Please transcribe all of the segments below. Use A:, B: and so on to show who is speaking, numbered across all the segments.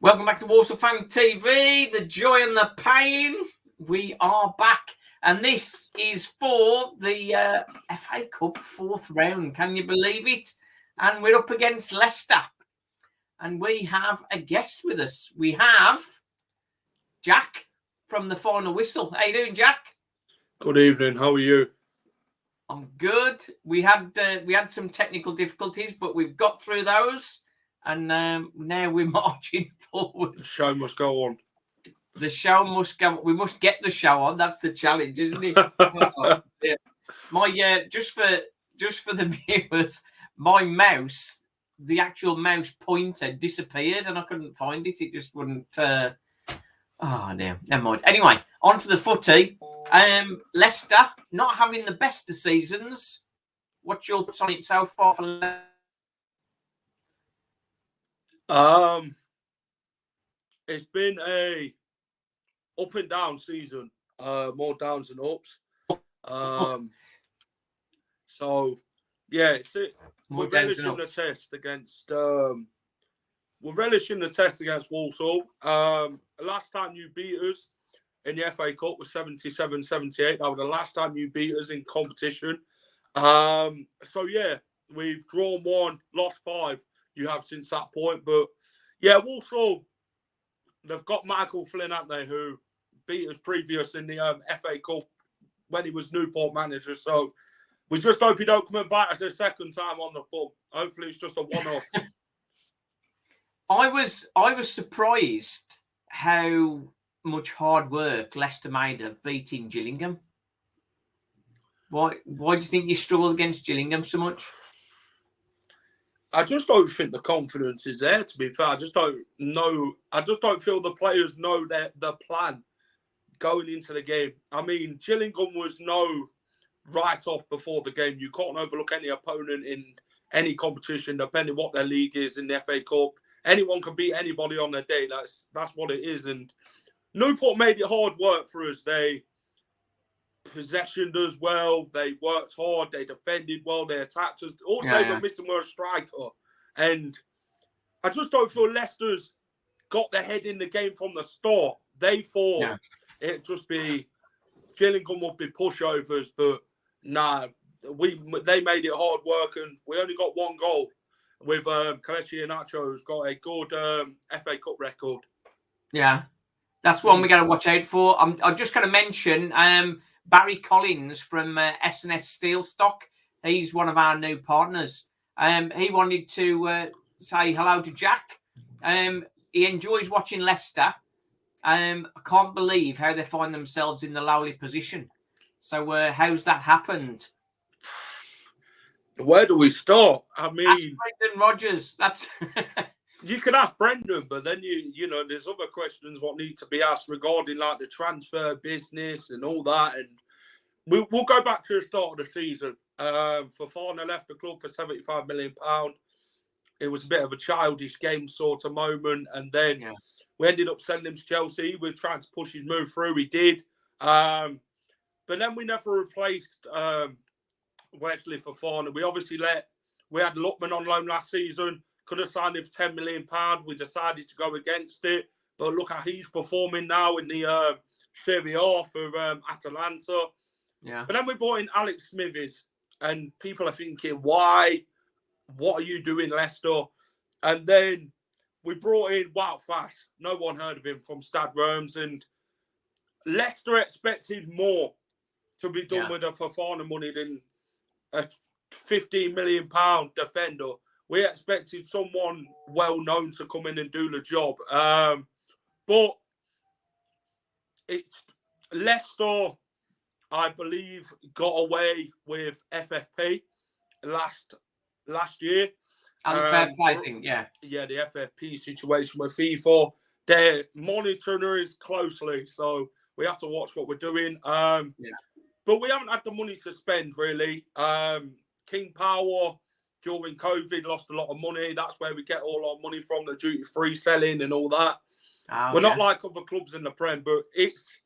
A: Welcome back to Walsall Fan TV, the joy and the pain. We are back, and this is for the FA Cup 4th round. Can you believe it? And we're up against Leicester, and we have a guest with us. We have Jack from the Final Whistle. How you doing, Jack?
B: Good evening. How are you?
A: I'm good. We had some technical difficulties, but we've got through those. And now we're marching forward.
B: The show must go on.
A: The show must go. We must get the show on. That's the challenge, isn't it? Oh, yeah. My just for the viewers, my mouse, the actual mouse pointer disappeared, and I couldn't find it. It just wouldn't. Oh no, never mind. Anyway, on to the footy. Leicester not having the best of seasons. What's your thoughts on it so far for Leicester?
B: It's been a up and down season, more downs than ups. So yeah, we're relishing the test against Walsall. Last time you beat us in the FA Cup was 77-78. That was the last time you beat us in competition. So yeah, we've drawn 1, lost 5. You have since that point, but yeah, Walsall, they've got Michael Flynn, haven't they, who beat us previous in the FA Cup when he was Newport manager. So we just hope he don't come and bite us a second time on the pub. Hopefully, it's just a one-off.
A: I was surprised how much hard work Leicester made of beating Gillingham. Why do you think you struggled against Gillingham so much?
B: I just don't think the confidence is there, to be fair. I just don't feel the players know the plan going into the game. I mean, Gillingham was no write-off before the game. You can't overlook any opponent in any competition, depending what their league is in the FA Cup. Anyone can beat anybody on their day. That's what it is. And Newport made it hard work for us. They possessioned us well, they worked hard, they defended well, they attacked us. Also, they were missing a striker. And I just don't feel Leicester's got their head in the game from the start. They thought it'd just be Gillingham would be pushovers, but nah, they made it hard work, and we only got 1 goal with Kelechi Iheanacho, who's got a good FA Cup record. Yeah,
A: that's one we got to watch out for. I'm just going to mention Barry Collins from S&S Steel Stock. He's one of our new partners. He wanted to say hello to Jack. He enjoys watching Leicester. I can't believe how they find themselves in the lowly position. So how's that happened?
B: Where do we start? I mean,
A: ask Brendan Rodgers. That's
B: you can ask Brendan, but then you know there's other questions what need to be asked regarding like the transfer business and all that. And we'll go back to the start of the season. Fofana left the club for £75 million. It was a bit of a childish game sort of moment, and then we ended up sending him to Chelsea. We were trying to push his move through. He did, but then we never replaced Wesley Fofana. We had Lookman on loan last season. Could have signed him for £10 million. We decided to go against it. But look how he's performing now in the Serie A for Atalanta.
A: Yeah.
B: But then we brought in Alex Smithies, and people are thinking, why? What are you doing, Leicester? And then we brought in Wout Faes. No one heard of him from Stade Reims. And Leicester expected more to be done with the Fofana money than a £15 million defender. We expected someone well-known to come in and do the job. But it's Leicester, I believe, got away with FFP last year.
A: And the fair play thing,
B: Yeah, the FFP situation with FIFA. They're monitoring us closely, so we have to watch what we're doing. But we haven't had the money to spend, really. King Power, during COVID, lost a lot of money. That's where we get all our money from, the duty-free selling and all that. We're not like other clubs in the Prem, but it's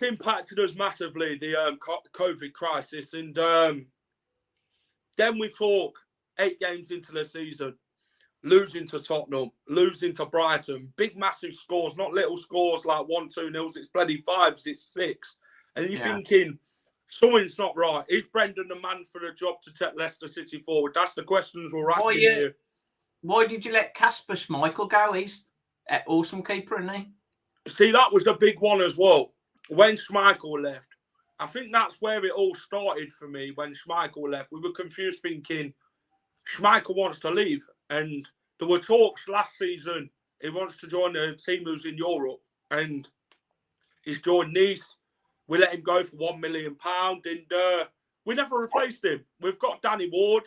B: impacted us massively, the COVID crisis. And then we talk 8 games into the season. losing to Tottenham, losing to Brighton, big, massive scores, not little scores like 1-2-0s. It's bloody 5s, it's 6. And you're thinking, something's not right. Is Brendan the man for the job to take Leicester City forward? That's the questions we're asking here.
A: Why did you let Kasper Schmeichel go? He's an awesome keeper, isn't he?
B: See, that was a big one as well. When Schmeichel left, I think that's where it all started for me. When Schmeichel left, we were confused, thinking Schmeichel wants to leave. And there were talks last season, he wants to join a team who's in Europe. And he's joined Nice. We let him go for £1 million. And we never replaced him. We've got Danny Ward.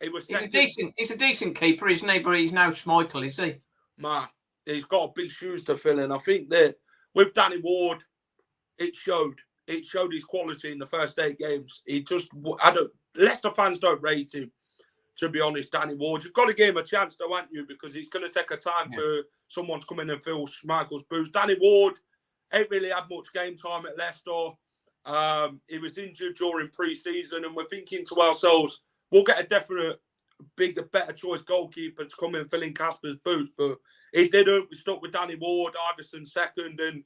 A: He's a decent keeper, isn't he? But he's now Schmeichel, is he?
B: Man, he's got big shoes to fill in. I think that with Danny Ward, it showed his quality in the first 8 games. Leicester fans don't rate him, to be honest, Danny Ward. You've got to give him a chance, though, haven't you? Because it's going to take a time for someone to come in and fill Schmeichel's boots. Danny Ward ain't really had much game time at Leicester. He was injured during pre-season, and we're thinking to ourselves, we'll get a definite bigger, better choice goalkeeper to come in and fill in Kasper's boots. But he didn't. We stuck with Danny Ward, Iverson second, and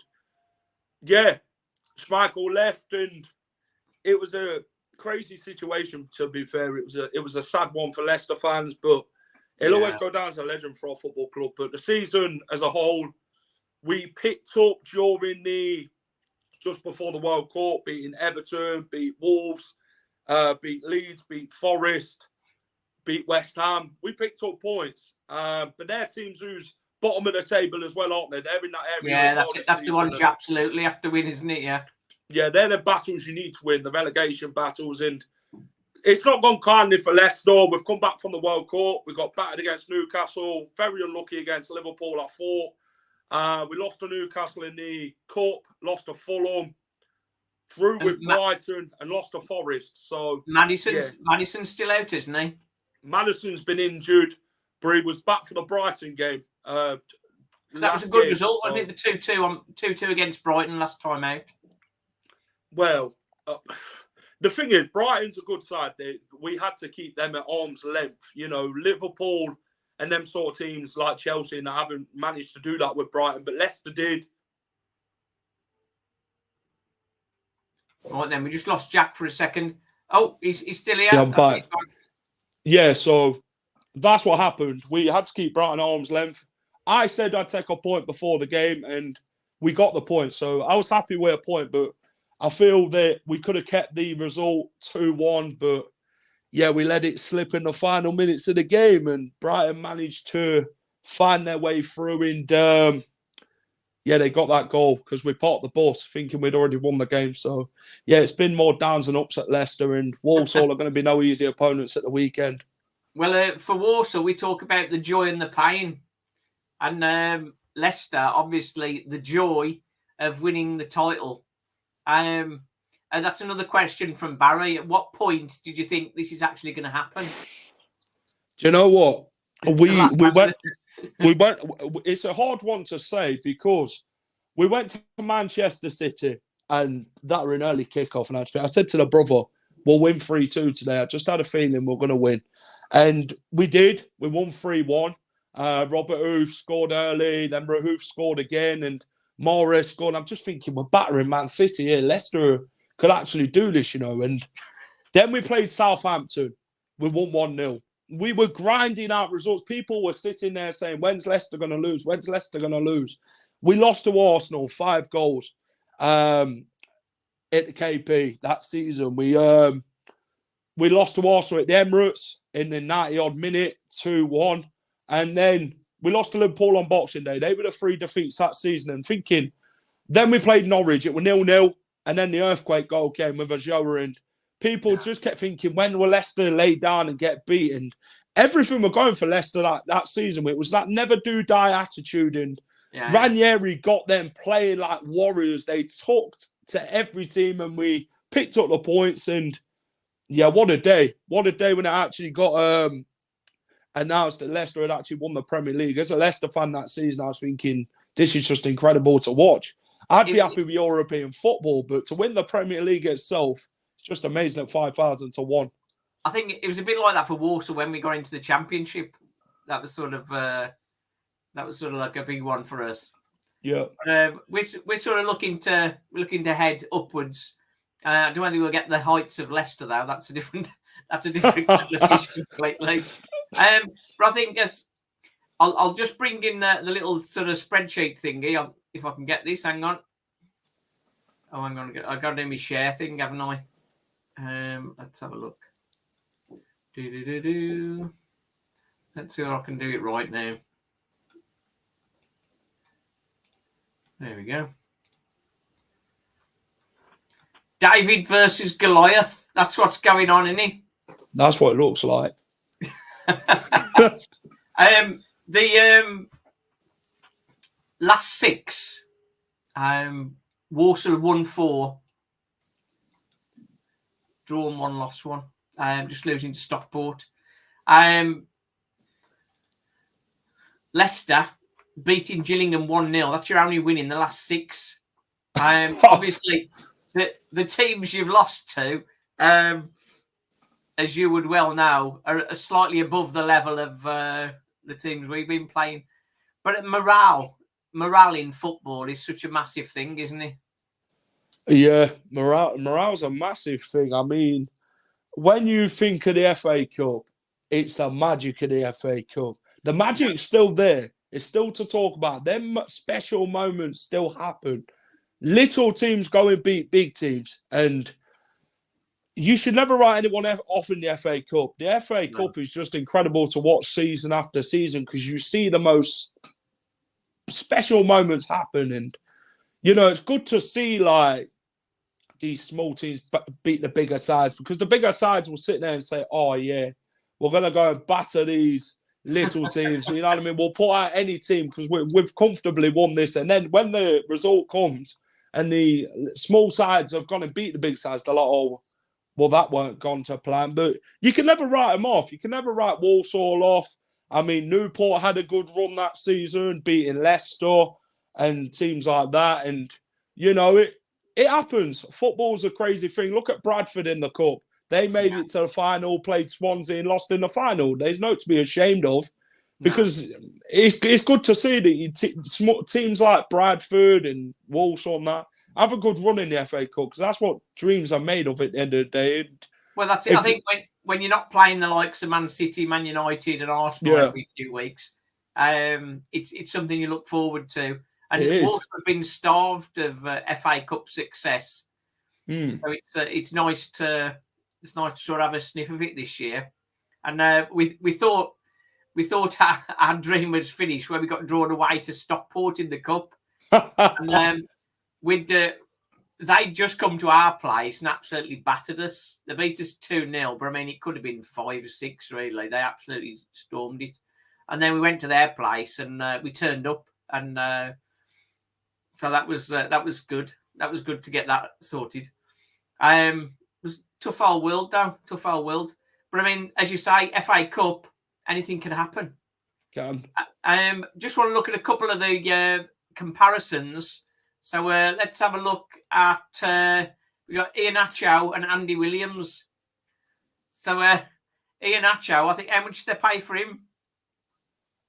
B: Schmeichel left, and it was a crazy situation, to be fair. It was a sad one for Leicester fans, but he'll always go down as a legend for our football club. But the season as a whole, we picked up during just before the World Cup, beating Everton, beat Wolves, beat Leeds, beat Forest, beat West Ham. We picked up points, but they're teams who's bottom of the table as well, aren't they? They're in that area.
A: Yeah, that's it. That's the ones you absolutely have to win, isn't it? Yeah,
B: they're the battles you need to win, the relegation battles. And it's not gone kindly for Leicester. We've come back from the World Cup. We got battered against Newcastle. Very unlucky against Liverpool, I thought. We lost to Newcastle in the Cup, lost to Fulham, drew with Brighton, and lost to Forest. So
A: Maddison's still out, isn't he?
B: Maddison's been injured, but he was back for the Brighton game.
A: That was a good result, wasn't it? The 2-2 against Brighton last time out.
B: Well, the thing is, Brighton's a good side. We had to keep them at arm's length. You know, Liverpool and them sort of teams like Chelsea and haven't managed to do that with Brighton, but Leicester did.
A: Right then, we just lost Jack for a second. Oh, he's still here.
C: Yeah, I'm back. Yeah, so that's what happened. We had to keep Brighton at arm's length. I said I'd take a point before the game, and we got the point. So I was happy with a point, but I feel that we could have kept the result 2-1, but we let it slip in the final minutes of the game, and Brighton managed to find their way through. And they got that goal because we parked the bus thinking we'd already won the game. So it's been more downs and ups at Leicester, and Walsall are going to be no easy opponents at the weekend.
A: Well, for Walsall, we talk about the joy and the pain, and Leicester, obviously, the joy of winning the title. And that's another question from Barry. At what point did you think this is actually going to happen?
C: Do you know what? We went. It's a hard one to say because we went to Manchester City and that were an early kickoff. And I said to the brother, "We'll win 3-2 today." I just had a feeling we're going to win, and we did. We won 3-1. Robert Hoof scored early, then Hoof scored again, and Morris scored. I'm just thinking we're battering Man City here. Leicester could actually do this, And then we played Southampton. We won 1-0. We were grinding out results. People were sitting there saying, when's Leicester going to lose? When's Leicester going to lose? We lost to Arsenal, 5 goals at the KP that season. We lost to Arsenal at the Emirates in the 90-odd minute, 2-1. And then we lost to Liverpool on Boxing Day. They were the 3 defeats that season. And thinking, then we played Norwich. It was 0-0. And then the earthquake goal came with Ajota. And people just kept thinking, when will Leicester lay down and get beaten? Everything were going for Leicester that season. It was that never-do-die attitude. And Ranieri got them playing like warriors. They talked to every team and we picked up the points. And, what a day. What a day when it actually got announced that Leicester had actually won the Premier League. As a Leicester fan that season, I was thinking, this is just incredible to watch. I'd be happy with European football, but to win the Premier League itself, it's just amazing at 5,000 to 1.
A: I think it was a bit like that for Walsall when we got into the Championship. that was sort of like a big one for us.
C: Yeah.
A: We're sort of looking to head upwards. I don't think we'll get the heights of Leicester though. That's a different conversation completely. But I think I'll just bring in the little sort of spreadsheet thingy if I can get this. Hang on. Oh, hang on. I got to do my share thing, haven't I? Let's have a look. Let's see if I can do it right now. There we go. David versus Goliath. That's what's going on, isn't it?
C: That's what it looks like.
A: The last 6, Walsall won 4, drawn 1, lost 1. Just losing to Stockport. Leicester beating Gillingham 1-0. That's your only win in the last 6. Obviously, the teams you've lost to, as you would well know, are slightly above the level of the teams we've been playing. But morale in football is such a massive thing, isn't it?
C: Yeah, morale's a massive thing. I mean, when you think of the FA Cup, it's the magic of the FA Cup. The magic's still there. It's still to talk about. Them special moments still happen. Little teams go and beat big teams. And you should never write anyone off in the FA Cup. The FA Cup is just incredible to watch season after season because you see the most special moments happen. And, you know, it's good to see, like, these small teams beat the bigger sides because the bigger sides will sit there and say, oh, yeah, we're going to go and batter these little teams. You know what I mean? We'll put out any team because we've comfortably won this. And then when the result comes and the small sides have gone and beat the big sides, they're like, oh, well, that weren't gone to plan. But you can never write them off. You can never write Walsall off. I mean, Newport had a good run that season, beating Leicester and teams like that. And, you know, it happens. Football's a crazy thing. Look at Bradford in the Cup. They made it to the final, played Swansea and lost in the final. There's no to be ashamed of because it's good to see that teams like Bradford and Walsall and that have a good run in the FA Cup because that's what dreams are made of at the end of the day.
A: Well, that's it. I think when you're not playing the likes of Man City, Man United and Arsenal every few weeks, it's something you look forward to. And Walsall have been starved of FA Cup success. So it's nice to sort of have a sniff of it this year. And we thought our dream was finished when we got drawn away to Stockport in the Cup. And they'd just come to our place and absolutely battered us. They beat us 2-0, but I mean, it could have been 5 or 6, really. They absolutely stormed it. And then we went to their place and we turned up. And so that was good. That was good to get that sorted. It was tough old world, though. Tough old world. But I mean, as you say, FA Cup, anything can happen. Just want to look at a couple of the comparisons. So let's have a look at we got Iheanacho and Andy Williams. So Iheanacho, I think, how much did they pay for him?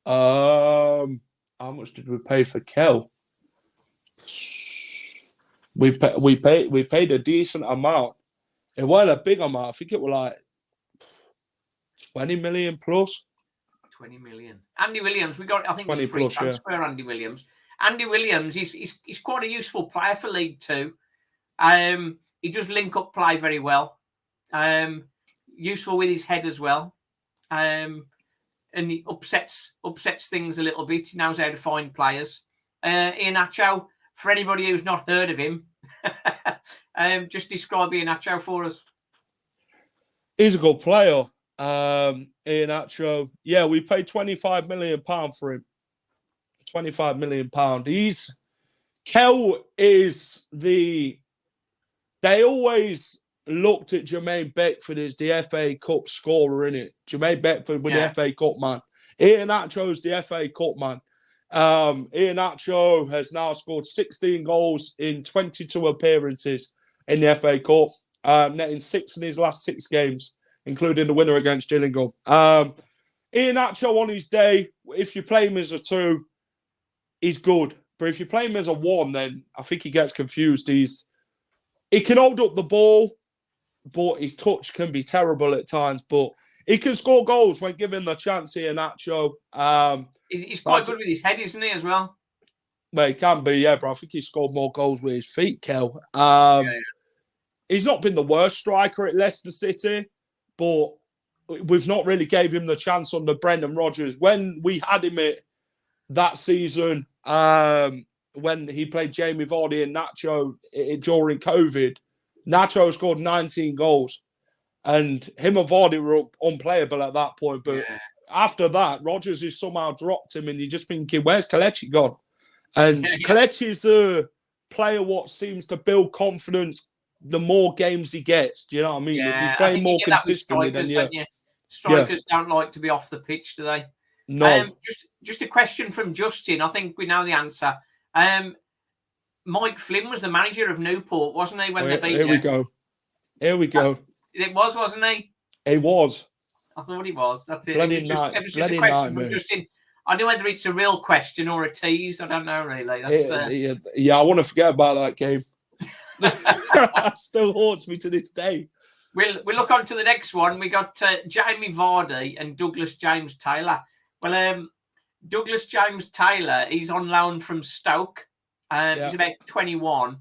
C: How much did we pay for Kel? We paid a decent amount. It wasn't a big amount. I think it was like 20 million plus. 20
A: million. Andy Williams, we got, I think, 20 plus, transfer. Yeah. Andy Williams. Andy Williams, he's quite a useful player for League Two. He does link up play very well. Useful with his head as well. And he upsets things a little bit. He knows how to find players. Iheanacho, for anybody who's not heard of him, just describe Iheanacho for us.
C: He's a good player. Iheanacho, yeah, we paid £25 million for him. £25 million. Kel is they always looked at Jermaine Beckford as the FA Cup scorer, innit? Jermaine Beckford with the FA Cup man. Iheanacho's the FA Cup man. Iheanacho has now scored 16 goals in 22 appearances in the FA Cup, netting 6 in his last 6 games, including the winner against Gillingham. Iheanacho on his day, if you play him as a 2, he's good. But if you play him as a 1, then I think he gets confused. He can hold up the ball, but his touch can be terrible at times. But he can score goals when given the chance, Iheanacho.
A: He's quite good with his head, isn't he, as well?
C: Well, he can be, yeah, but I think he scored more goals with his feet, Kel. He's not been the worst striker at Leicester City, but we've not really gave him the chance under Brendan Rodgers. When we had him that season, when he played Jamie Vardy and Nacho during COVID, Nacho scored 19 goals. And him and Vardy were unplayable at that point. But after that, Rodgers has somehow dropped him, and you're just thinking, where's Kelechi gone? And Kelechi's a player what seems to build confidence the more games he gets. Do you know what I mean? If he's playing more consistently, then
A: strikers don't like to be off the pitch, do they?
C: No.
A: Just a question from Justin. I think we know the answer. Mike Flynn was the manager of Newport, wasn't he? When they beat
C: Here we go.
A: It was, wasn't he?
C: He was.
A: I thought he was. That's it.
C: Bloody
A: It was just a question from Justin. I don't know whether it's a real question or a tease. I don't know, really. That's,
C: I want to forget about that game. Still haunts me to this day.
A: We'll look on to the next one. We got Jamie Vardy and Douglas James Taylor. Well, Douglas James Taylor, he's on loan from Stoke. He's about 21.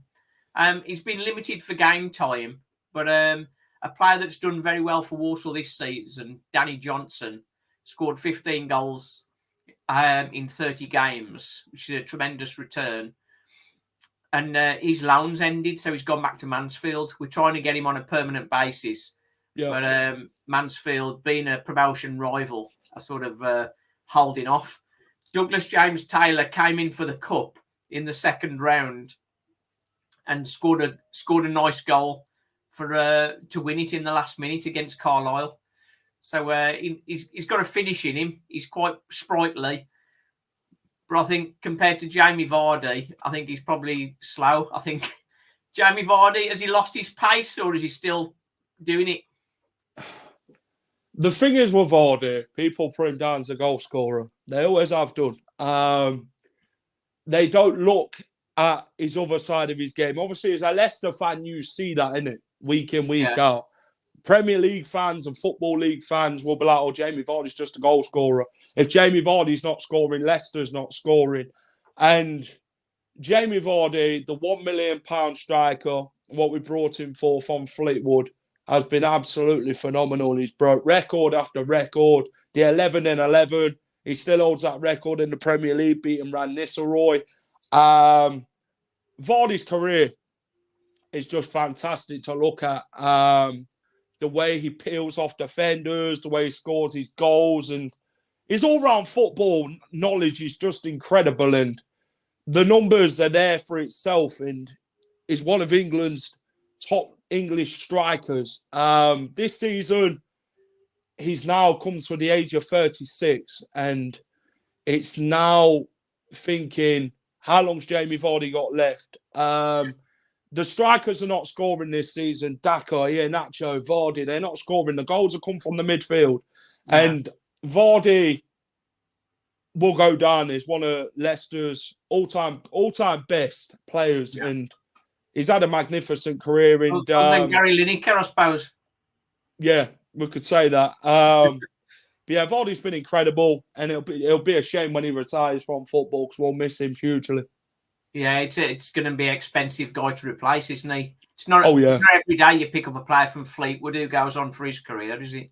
A: He's been limited for game time, but a player that's done very well for Walsall this season, Danny Johnson, scored 15 goals in 30 games, which is a tremendous return. And his loan's ended, so he's gone back to Mansfield. We're trying to get him on a permanent basis. But Mansfield, being a promotion rival, are sort of holding off. Douglas James Taylor came in for the Cup in the second round and scored a nice goal to win it in the last minute against Carlisle. So he's got a finish in him. He's quite sprightly. But I think compared to Jamie Vardy, I think he's probably slow. I think Jamie Vardy, has he lost his pace or is he still doing it?
C: The thing is with Vardy, people put him down as a goal scorer. They always have done. They don't look at his other side of his game. Obviously, as a Leicester fan, you see that, innit? Week in, week out. Premier League fans and Football League fans will be like, oh, Jamie Vardy's just a goal scorer. If Jamie Vardy's not scoring, Leicester's not scoring. And Jamie Vardy, the £1 million striker, what we brought him for from Fleetwood, has been absolutely phenomenal. He's broke record after record. The 11-11. He still holds that record in the Premier League, beating Ran Nistelrooy. Vardy's career is just fantastic to look at. The way he peels off defenders, the way he scores his goals, and his all-round football knowledge is just incredible. And the numbers are there for itself. And he's one of England's top English strikers. This season, he's now come to the age of 36, and it's now thinking, how long's Jamie Vardy got left? The strikers are not scoring this season. Daka, Nacho, Vardy, they're not scoring. The goals have come from the midfield. Yeah. And Vardy will go down as one of Leicester's all-time best players. Yeah. And he's had a magnificent career. And
A: then Gary Lineker, I suppose.
C: Yeah, we could say that. But yeah, Vardy's been incredible. And it'll be a shame when he retires from football because we'll miss him hugely.
A: Yeah, it's going to be an expensive guy to replace, isn't he? It's not every day you pick up a player from Fleetwood who goes on for his career, is it?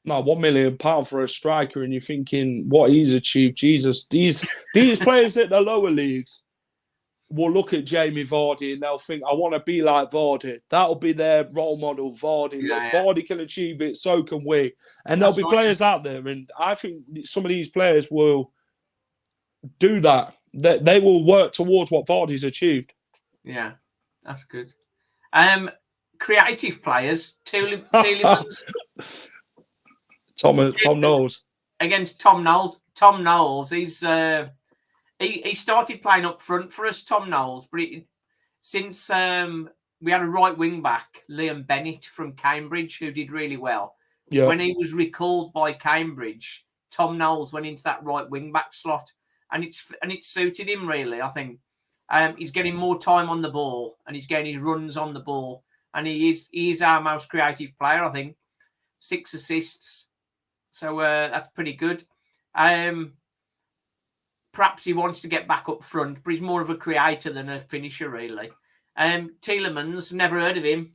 C: No, £1 million for a striker, and you're thinking what he's achieved. Jesus, these players at the lower leagues will look at Jamie Vardy and they'll think, I want to be like Vardy. That'll be their role model, Vardy. Look, Vardy can achieve it, so can we. And there'll be players out there, and I think some of these players will do that. They will work towards what Vardy's achieved.
A: Yeah, that's good. Creative players, Tielemans.
C: Tom Knowles.
A: Against Tom Knowles. Tom Knowles, he started playing up front for us, Tom Knowles, but since we had a right wing back, Liam Bennett from Cambridge, who did really well. Yeah. When he was recalled by Cambridge, Tom Knowles went into that right wing back slot, and it's suited him really. I think he's getting more time on the ball, and he's getting his runs on the ball, and he is our most creative player. I think 6 assists, so that's pretty good. Perhaps he wants to get back up front, but he's more of a creator than a finisher, really. Tielemans, never heard of him.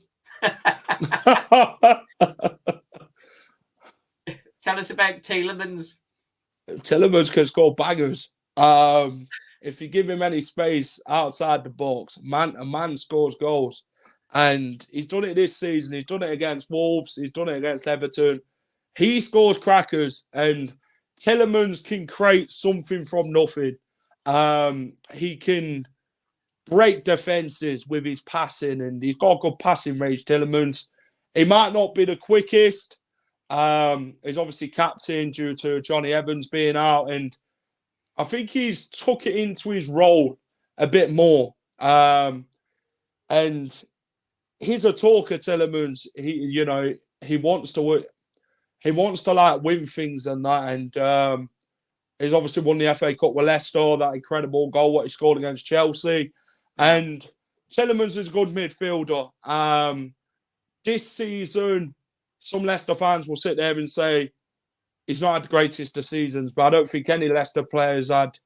A: Tell us about Tielemans.
C: Tielemans can score bangers. If you give him any space outside the box, a man scores goals. And he's done it this season. He's done it against Wolves. He's done it against Everton. He scores crackers, and Tielemans can create something from nothing. He can break defences with his passing, and he's got a good passing range, Tielemans. He might not be the quickest. He's obviously captain due to Johnny Evans being out, and I think he's took it into his role a bit more. And he's a talker, Tielemans. He wants to like win things and that, and he's obviously won the FA Cup with Leicester, that incredible goal what he scored against Chelsea. And Tielemans is a good midfielder. This season, some Leicester fans will sit there and say he's not had the greatest of seasons, but I don't think any Leicester players had,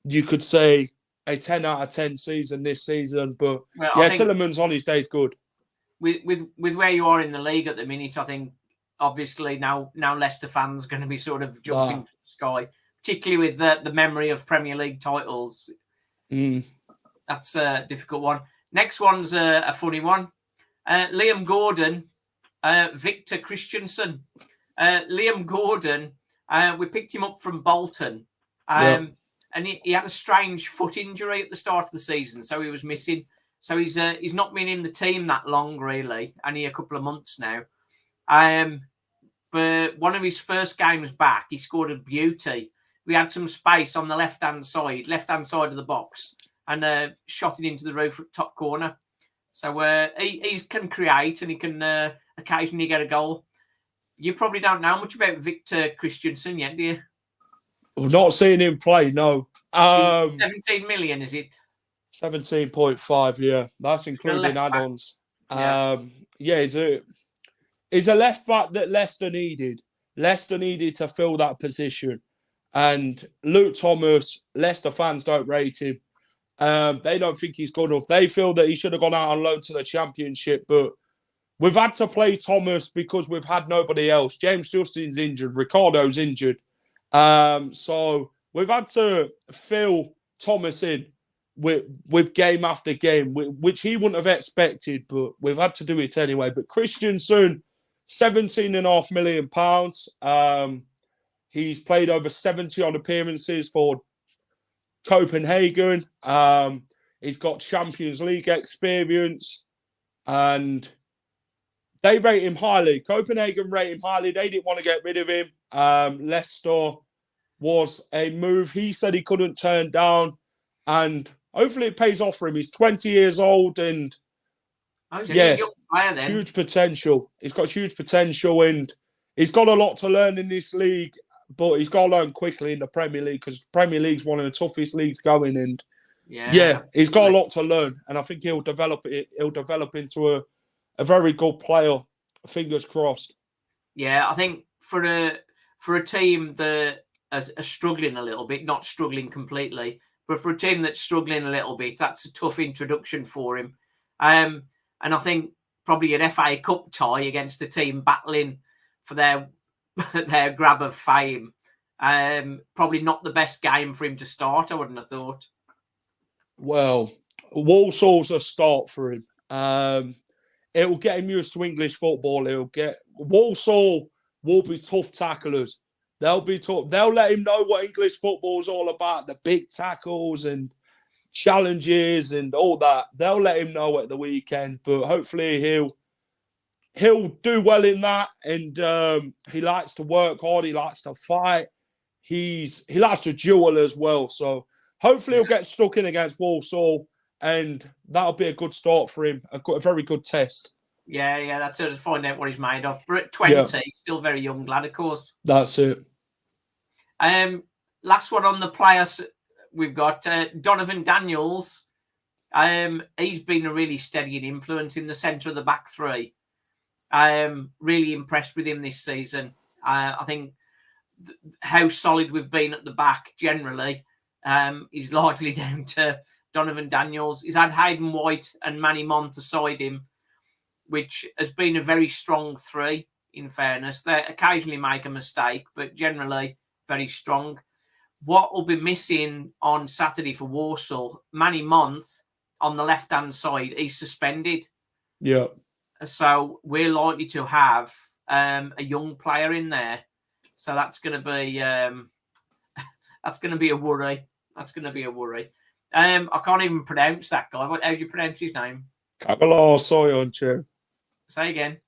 C: you could say, a 10 out of 10 season this season. But Tielemans on his day is good.
A: With where you are in the league at the minute, I think obviously now Leicester fans are going to be sort of jumping for the sky, particularly with the memory of Premier League titles. That's a difficult one. Next one's a funny one. Liam Gordon, Victor Christensen. Liam Gordon, we picked him up from Bolton, and he had a strange foot injury at the start of the season, so he was missing. So he's not been in the team that long, really, only a couple of months now. But one of his first games back, he scored a beauty. We had some space on the left-hand side of the box, and shot it into the roof at top corner. So he can create, and he can occasionally get a goal. You probably don't know much about Victor Christensen yet, do you?
C: I've not seen him play, no.
A: 17 million, is it?
C: 17.5, yeah. That's including add-ons. He's a left back that Leicester needed. Leicester needed to fill that position. And Luke Thomas, Leicester fans don't rate him. They don't think he's good enough. They feel that he should have gone out on loan to the Championship, but we've had to play Thomas because we've had nobody else. James Justin's injured. Ricardo's injured. So we've had to fill Thomas in with game after game, which he wouldn't have expected, but we've had to do it anyway. But Christensen, £17.5 million. He's played over 70 odd appearances for Copenhagen. He's got Champions League experience, and they rate him highly. Copenhagen rate him highly. They didn't want to get rid of him. Leicester was a move he said he couldn't turn down, and hopefully it pays off for him. He's 20 years old, and huge potential. He's got huge potential, and he's got a lot to learn in this league, but he's got to learn quickly in the Premier League, because the Premier League's one of the toughest leagues going, and he's got a lot to learn, and I think he'll develop into a very good player. Fingers crossed.
A: Yeah, I think for a team that are struggling a little bit, not struggling completely, but for a team that's struggling a little bit, that's a tough introduction for him. And I think probably an FA Cup tie against a team battling for their grab of fame. Probably not the best game for him to start, I wouldn't have thought.
C: Well, Walsall's a start for him. It'll get him used to English football. Walsall will be tough tacklers. They'll be tough. They'll let him know what English football is all about, the big tackles and challenges and all that. They'll let him know at the weekend, but hopefully he'll do well in that. And he likes to work hard. He likes to fight. He likes to duel as well. So hopefully he'll get stuck in against Walsall, and that'll be a good start for him. A very good test.
A: Yeah, that's it. To find out what he's made of. But at 20, he's still very young lad, of course.
C: That's it.
A: Last one on the players we've got Donovan Daniels. He's been a really steadying influence in the centre of the back three. Really impressed with him this season. I think how solid we've been at the back generally is largely down to Donovan Daniels. He's had Hayden White and Manny Mont aside him, which has been a very strong three, in fairness. They occasionally make a mistake, but generally very strong. What will be missing on Saturday for Walsall, Manny Mont on the left-hand side, he's suspended.
C: Yeah.
A: So we're likely to have a young player in there. So that's going to be a worry. That's going to be a worry. I can't even pronounce that guy. How do you pronounce his name?
C: Kagalar Soyuncu.
A: Say again.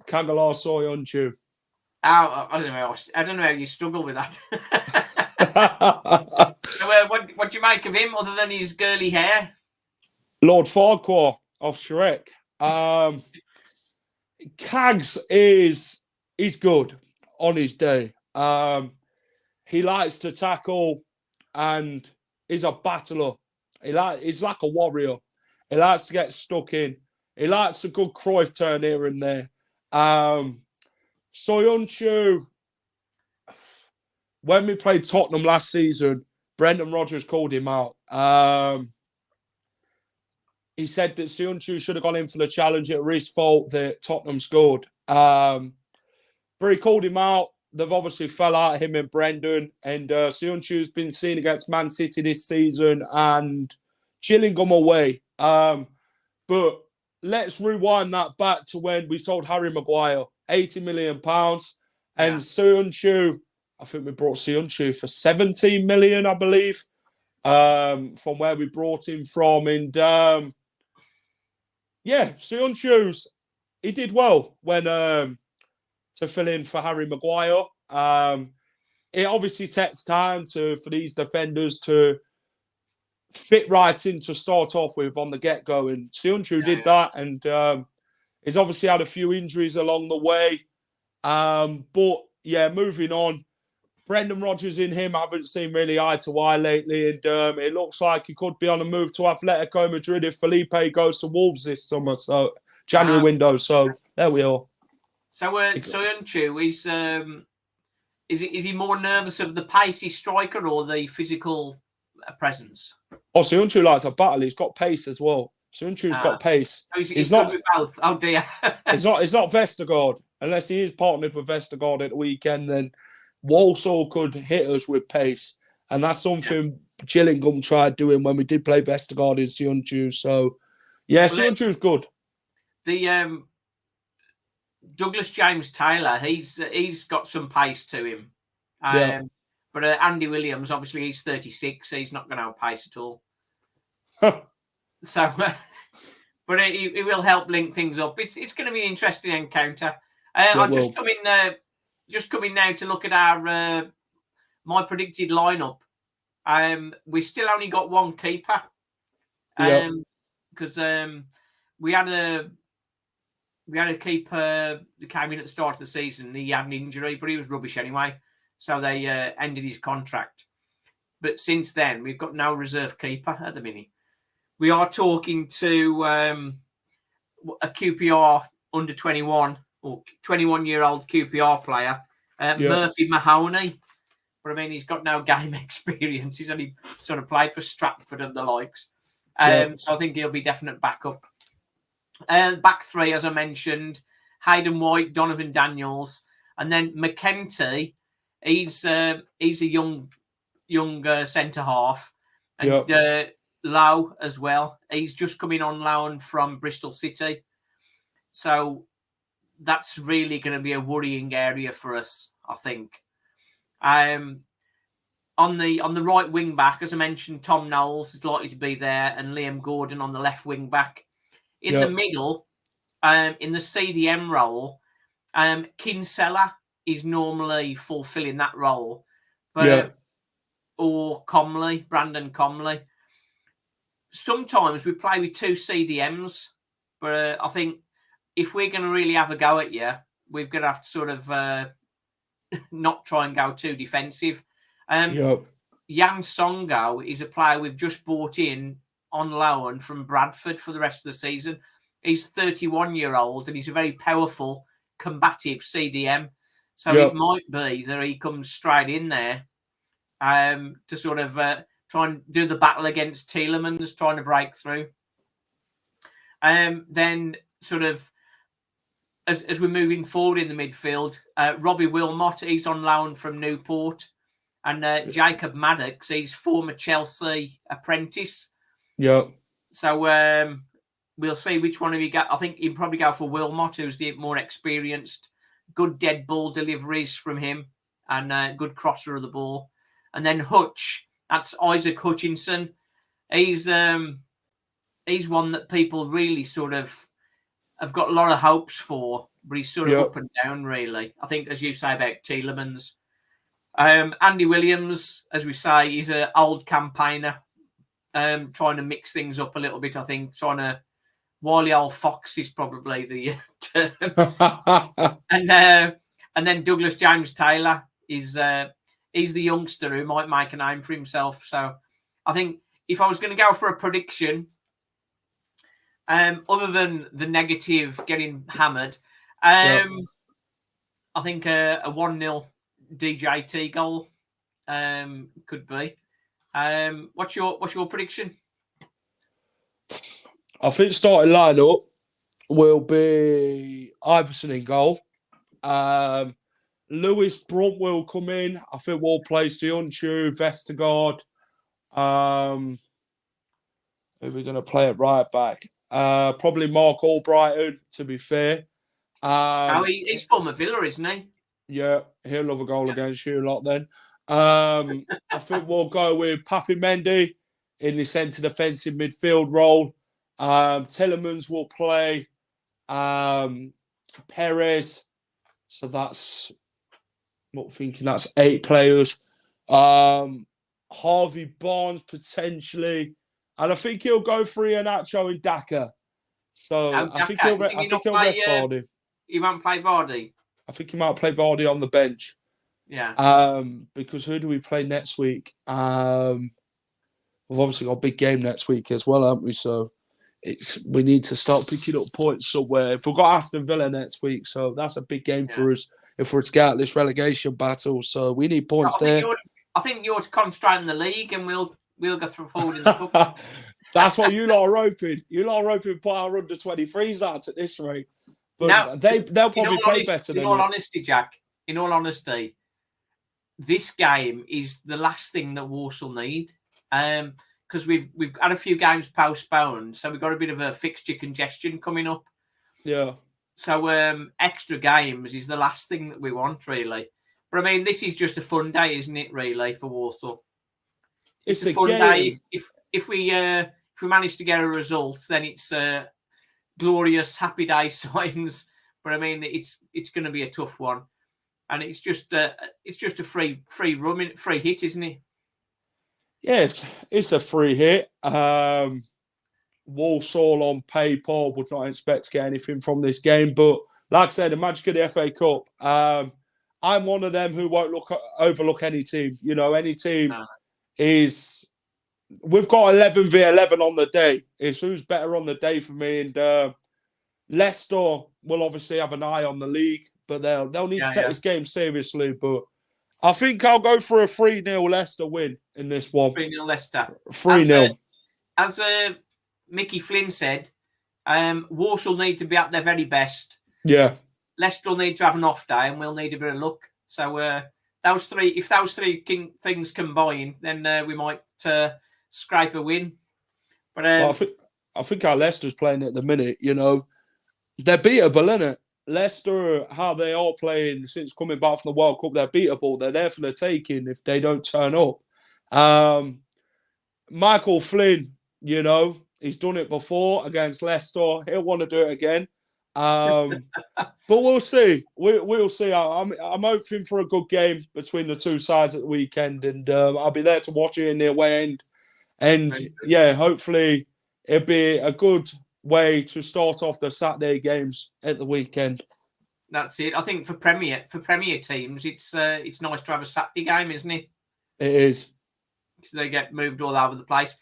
C: Kagalar Soyuncu.
A: I don't know. I don't know how you struggle with that. So, what do you make of him, other than his girly hair?
C: Lord Farquhar of Shrek. Kags he's good on his day. He likes to tackle and he's a battler. He's like a warrior. He likes to get stuck in. He likes a good Cruyff turn here and there. Soyuncu, when we played Tottenham last season, Brendan Rodgers called him out. He said that Soyuncu should have gone in for the challenge. It was his fault that Tottenham scored. But he called him out. They've obviously fell out, him and Brendan. And Soyuncu's been seen against Man City this season and Gillingham away. But let's rewind that back to when we sold Harry Maguire, £80 million. And Soyuncu, I think we brought Soyuncu for 17 million, I believe, from where we brought him from. And Soyuncu's, he did well when to fill in for Harry Maguire. It obviously takes time for these defenders to fit right in to start off with on the get-go. And Soyuncu did that. And he's obviously had a few injuries along the way. But, moving on. Brendan Rodgers and him haven't seen really eye to eye lately. And it looks like he could be on a move to Atletico Madrid if Felipe goes to Wolves this summer. So, January window. So, there we are.
A: So, Soyuncu, is he more nervous of the pacey striker or the physical presence?
C: Oh, Soyuncu likes a battle. He's got pace as well. Soyuncu's got pace.
A: He's not with both. Oh dear.
C: It's not Vestergaard. Unless he is partnered with Vestergaard at the weekend, then Walsall could hit us with pace. And that's something Gillingham tried doing when we did play Vestergaard in Soyuncu. So Soyuncu's good.
A: The Douglas James Taylor, he's got some pace to him. But Andy Williams, obviously, he's 36. So he's not going to have pace at all. So, but he will help link things up. It's going to be an interesting encounter. I'm just coming now to look at our my predicted lineup. We still only got one keeper. Because we had a keeper that came in at the start of the season. He had an injury, but he was rubbish anyway. So they ended his contract. But since then, we've got no reserve keeper at the minute. We are talking to a QPR under 21 or 21-year-old QPR player, Murphy Mahoney. But I mean, he's got no game experience. He's only sort of played for Stratford and the likes. So I think he'll be definite backup. Back three, as I mentioned, Hayden White, Donovan Daniels, and then McKenty. He's a young centre half, and Lau as well. He's just coming on loan from Bristol City, so that's really going to be a worrying area for us, I think. On the right wing back, as I mentioned, Tom Knowles is likely to be there, and Liam Gordon on the left wing back. In the middle, in the CDM role, Kinsella is normally fulfilling that role, or Brandon Comley. Sometimes we play with two CDMs, but I think if we're going to really have a go at you, we're going to have to sort of not try and go too defensive
C: Yep.
A: Jan Songo is a player we've just bought in on loan from Bradford for the rest of the season. He's 31-year-old and he's a very powerful, combative CDM. So it might be that he comes straight in there to sort of try and do the battle against Tielemans, trying to break through. Then sort of as we're moving forward in the midfield, Robbie Wilmot, he's on loan from Newport. And Jacob Maddox, he's former Chelsea apprentice.
C: Yep.
A: So we'll see which one of you got. I think he'd probably go for Wilmot, who's the more experienced. Good dead ball deliveries from him and good crosser of the ball. And then Hutch, that's Isaac Hutchinson. He's one that people really sort of have got a lot of hopes for, but he's sort of up and down, really. I think, as you say about Tielemans. Andy Williams, as we say, he's an old campaigner, trying to mix things up a little bit, I think. Trying to wily old fox is probably the term. And then Douglas James Taylor is he's the youngster who might make a name for himself. So I think if I was going to go for a prediction, other than the negative getting hammered, I think a 1-0 DJT goal could be. What's your prediction?
C: I think starting lineup will be Iverson in goal. Lewis Brunt will come in. I think we'll play Sionchu, Vestergaard. Who are we going to play at right back? Probably Mark Albrighton, to be fair.
A: He's former Villa, isn't he?
C: Yeah, he'll love a goal against you a lot then. I think we'll go with Papi Mendy in the centre defensive midfield role. Tielemans will play Perez. So that's, not thinking that's 8 players. Harvey Barnes potentially. And I think he'll go for Iheanacho and Daka. So I think he'll rest Vardy.
A: He won't play Vardy?
C: I think he might play Vardy on the bench.
A: Yeah.
C: Because who do we play next week? We've obviously got a big game next week as well, haven't we? So we need to start picking up points somewhere. If we've got Aston Villa next week, so that's a big game for us if we're to get out this relegation battle. So we need points there.
A: I think you're concentrating the league, and we'll go through forward in the cup.
C: That's what you lot are hoping. You lot are hoping to put our under 23s out at this rate. But
A: now,
C: they'll probably play better than
A: in all honesty, Jack. In all honesty, this game is the last thing that Walsall need. Because we've had a few games postponed, so we've got a bit of a fixture congestion coming up.
C: Yeah.
A: So extra games is the last thing that we want, really. But I mean, this is just a fun day, isn't it? Really, for Walsall, it's a fun day. If we manage to get a result, then it's glorious, happy day signs. But I mean, it's going to be a tough one, and it's just a free hit, isn't it?
C: Yes, it's a free hit. Walsall on paper would not expect to get anything from this game, but like I said, the magic of the FA Cup. I'm one of them who won't overlook any team. You know, any team is. We've got 11 v 11 on the day. It's who's better on the day for me. And Leicester will obviously have an eye on the league, but they'll need to take this game seriously. But I think I'll go for a 3-0 Leicester win in this one.
A: 3-0 Leicester.
C: 3-0.
A: As Mickey Flynn said, Walsall need to be at their very best.
C: Yeah.
A: Leicester will need to have an off day, and we'll need a bit of luck. So if those three things combine, then we might scrape a win. But
C: I think how Leicester's playing at the minute, you know, they're beatable, isn't it? Leicester, how they are playing since coming back from the World Cup, they're beatable. They're there for the taking if they don't turn up. Michael Flynn, you know, he's done it before against Leicester. He'll want to do it again. But we'll see. We'll see. I'm hoping for a good game between the two sides at the weekend, and I'll be there to watch it in the away end. And yeah, hopefully it'll be a good way to start off the Saturday games at the weekend.
A: That's it. I think for Premier teams, it's nice to have a Saturday game, isn't it?
C: It is.
A: So they get moved all over the place.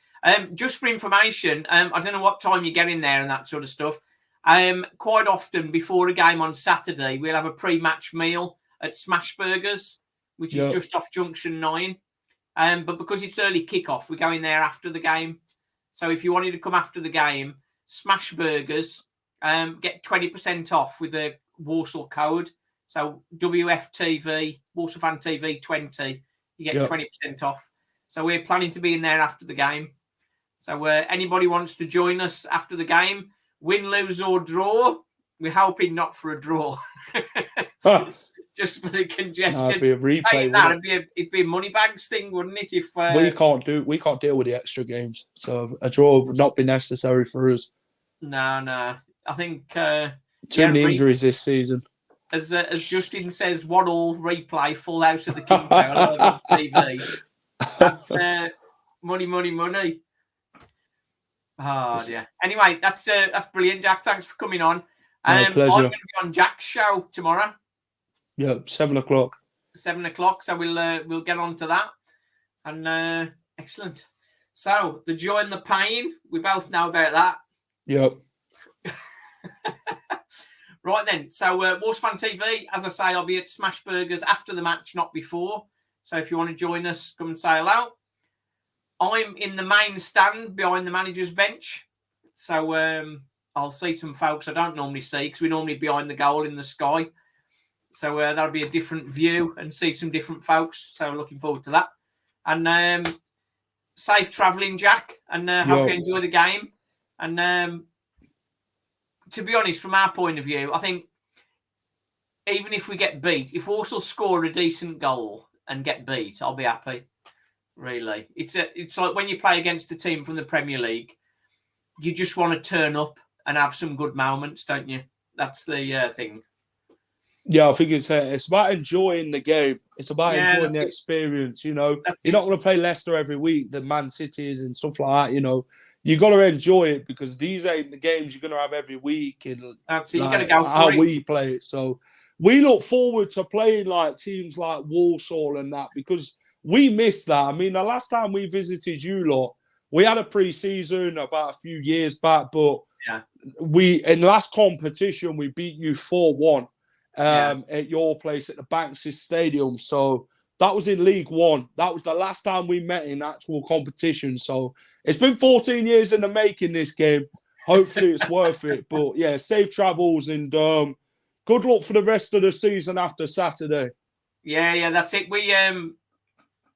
A: Just for information, I don't know what time you get in there and that sort of stuff. Quite often before a game on Saturday, we'll have a pre-match meal at Smash Burgers, which is just off Junction 9. But because it's early kickoff, we go in there after the game. So if you wanted to come after the game, Smash Burgers, get 20% off with the Walsall code. So WFTV, Walsall Fan TV 20, you get 20% off. So we're planning to be in there after the game. So anybody wants to join us after the game, win, lose or draw, we're hoping not for a draw. Just for the congestion.
C: No, it'd be a replay.
A: It'd be a money bags thing, wouldn't it? If
C: we can't deal with the extra games, so a draw would not be necessary for us.
A: No. I think
C: too many injuries this season.
A: As Justin says, what all replay full house at the King Power on TV. That's money. Oh dear. Anyway, that's brilliant, Jack. Thanks for coming on.
C: My pleasure.
A: I'm going to be on Jack's show tomorrow.
C: Yeah, 7 o'clock.
A: 7 o'clock. So we'll get on to that. And excellent. So the joy and the pain, we both know about that.
C: Yep.
A: Right then. So Walsall Fan TV, as I say, I'll be at Smash Burgers after the match, not before. So if you want to join us, come and say hello. I'm in the main stand behind the manager's bench. So I'll see some folks I don't normally see because we're normally behind the goal in the sky. So that'll be a different view and see some different folks. So looking forward to that. And safe travelling, Jack. And hope you enjoy the game. And to be honest, from our point of view, I think even if we get beat, if Walsall score a decent goal and get beat, I'll be happy. Really, it's like when you play against a team from the Premier League, you just want to turn up and have some good moments, don't you? That's the thing.
C: Yeah, I think it's about enjoying the game. It's about enjoying the experience. You know, you're not going to play Leicester every week, the Man Cities and stuff like that. You know, you got to enjoy it because these ain't the games you're going to have every week. And
A: that's you got to go
C: how we play it. So we look forward to playing like teams like Walsall and that because we missed that. I mean, the last time we visited you lot, we had a pre-season about a few years back, but in last competition we beat you 4-1 at your place at the Banks's Stadium. So that was in League One. That was the last time we met in actual competition. So it's been 14 years in the making, this game. Hopefully it's worth it. But yeah, safe travels and good luck for the rest of the season after Saturday.
A: Yeah, that's it.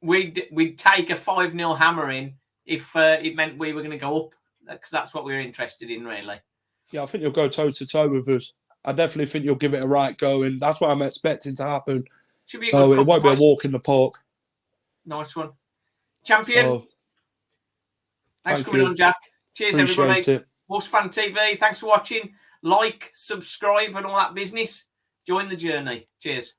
A: We'd take a 5-0 hammering if it meant we were going to go up, because that's what we're interested in, really.
C: Yeah, I think you'll go toe-to-toe with us. I definitely think you'll give it a right go, and that's what I'm expecting to happen. So it won't be a walk in the park.
A: Nice one. Champion.
C: So,
A: thanks for coming on, Jack. Cheers, everybody.
C: It.
A: Walsall Fan TV, thanks for watching. Like, subscribe and all that business. Join the journey. Cheers.